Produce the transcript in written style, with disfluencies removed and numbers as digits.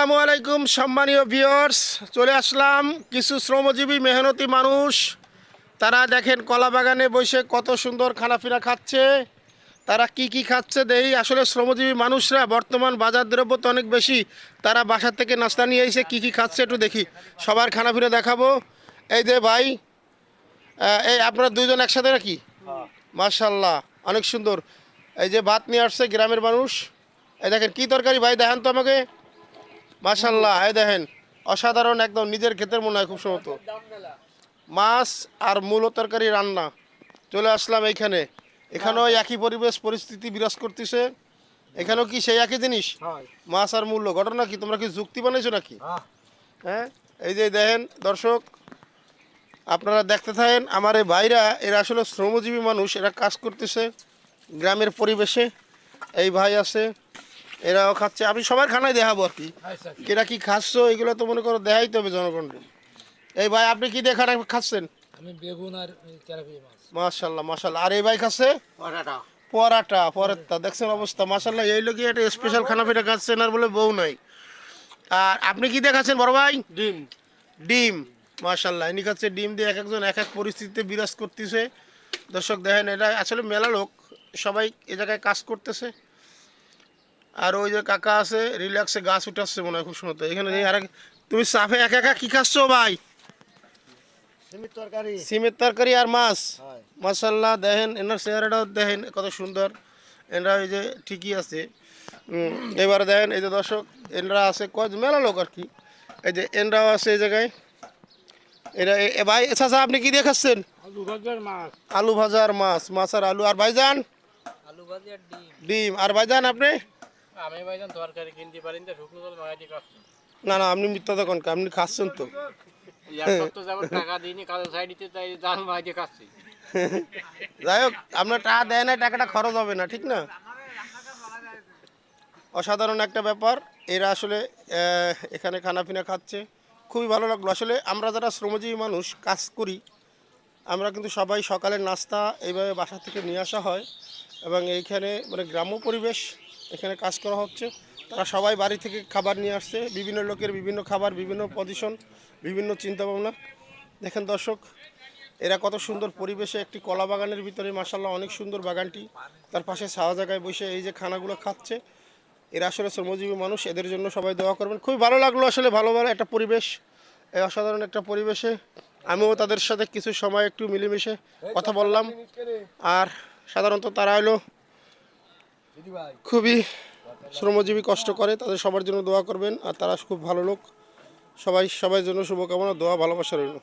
আসসালামু আলাইকুম সম্মানীয় ভিউয়ার্স, চলে আসলাম কিছু শ্রমজীবী মেহনতি মানুষ। তারা দেখেন কলা বাগানে বসে কত সুন্দর খানাপিনা খাচ্ছে। তারা কি খাচ্ছে দেই। আসলে শ্রমজীবী মানুষরা বর্তমান বাজার দ্রব্য তো অনেক বেশি, তারা বাসা থেকে নাস্তা নিয়ে এসে কি খাচ্ছে একটু দেখি। সবার খানাপিনা দেখাবো। এই যে ভাই, এই আপনারা দুইজন একসাথে নাকি? মাশাল্লাহ, অনেক সুন্দর। এই যে ভাত নিয়ে আসছে গ্রামের মানুষ। এই দেখেন কি তরকারি ভাই, দেখেন তো আমাকে। মাশাল্লাহ, এই দেখেন অসাধারণ, একদম নিজের ক্ষেতের মনে হয় খুব সম্ভবত। মাছ আর মূল তরকারি রান্না। চলে আসলাম এইখানে। এখানেও একই পরিবেশ পরিস্থিতি বিরাজ করতেছে। এখানেও কি সেই একই জিনিস? মাছ আর মূল্য। ঘটনা কি, তোমরা কি যুক্তি বানাইছো নাকি? হ্যাঁ, এই যে দেখেন দর্শক, আপনারা দেখতে থাকেন। আমার এই ভাইরা, এরা আসলে শ্রমজীবী মানুষ, এরা কাজ করতেছে গ্রামের পরিবেশে। এই ভাই আছে, এরাও খাচ্ছে। আমি সবার খানায় দেখাবো আর কি, এরা কি খাচ্ছ এগুলো তো মনে করো দেখাইতে হবে জনগণকে। এই ভাই, আপনি কি দিয়ে খানা খাচ্ছেন? আমি বেগুন আর তেলাপিয়া মাছ। মাশাল্লাহ মাশাল্লাহ। আর এই ভাই খাচ্ছে পরাটা দেখছেন অবস্থা। মাশাল্লাহ, এই লোকই একটা স্পেশাল খানা পিনা খাচ্ছেন, আর বলে বউ নাই। আর আপনি কি দিয়ে খাচ্ছেন বড় ভাই? ডিম। মাশাল্লাহ, ইনি খাচ্ছে ডিম দিয়ে। এক একজন এক এক পরিস্থিতিতে বিরাজ করতেছে। দর্শক দেখেন, এটা আসলে মেলা লোক, সবাই এ জায়গায় কাজ করতেছে। আর ওই যে কাকা আছে রিল্যাক্সে গাছ উঠাচ্ছে মনে হয় খুব সুন্দর। এখানে আর তুমি সাফে একা একা কি খাচ্ছ ভাই? সিমের তরকারি আর মাছ। মাশাল্লাহ, দেখেন এনার চেহারাটাও দেখেন কত সুন্দর। এনরা এই যে ঠিকই আছে। এবারে দেখেন এই যে দর্শক, এনরা আছে মেলা লোক আর কি। এই যে এনরাও আছে এই জায়গায়। এরা ভাই চাচা, আপনি কি দিয়ে খাচ্ছেন? আলু ভাজার মাছ। মাছ আর আলু। আর ভাইজান? আলু ভাজি আর ডিম। ডিম। আর ভাইজান আপনি? আমি ভাইজান তরকারি কিনতে পারি না, শুকনো জল মাগাইতে খাচ্ছি। না না, আপনি মিথ্যা তখন আপনি খাচ্ছেন তো। এক সপ্তাহ যাবত টাকা দিইনি, কাজে সাইডিতে তাই জাল মাগাইতে খাচ্ছি। যাই হোক, আপনার টাকা দেয় না, টাকাটা খরচ হবে না, ঠিক না? অসাধারণ একটা ব্যাপার। এরা আসলে এখানে খানাপিনা খাচ্ছে, খুবই ভালো লাগলো। আসলে আমরা যারা শ্রমজীবী মানুষ কাজ করি, আমরা কিন্তু সবাই সকালের নাস্তা এইভাবে বাসা থেকে নিয়ে আসা হয়। এবং এইখানে মানে গ্রাম্য পরিবেশ, এখানে কাজ করা হচ্ছে। তারা সবাই বাড়ি থেকে খাবার নিয়ে আসছে, বিভিন্ন লোকের বিভিন্ন খাবার, বিভিন্ন পজিশন, বিভিন্ন চিন্তাভাবনা। দেখেন দর্শক, এরা কত সুন্দর পরিবেশে একটি কলা বাগানের ভিতরে, মাশাল্লাহ অনেক সুন্দর বাগানটি, তার পাশে ছাওয়া জায়গায় বসে এই যে খানাগুলো খাচ্ছে। এরা আসলে শ্রমজীবী মানুষ, এদের জন্য সবাই দোয়া করবেন। খুবই ভালো লাগলো আসলে, ভালো একটা পরিবেশ, এই অসাধারণ একটা পরিবেশে আমিও তাদের সাথে কিছু সময় একটু মিলেমিশে কথা বললাম। আর সাধারণত তারা হলো খুবই শ্রমজীবী, কষ্ট করে, তাদের সবার জন্য দোয়া করবেন। আর তারা খুব ভালো লোক। সবাই সবার জন্য শুভকামনা, দোয়া, ভালোবাসা রইল।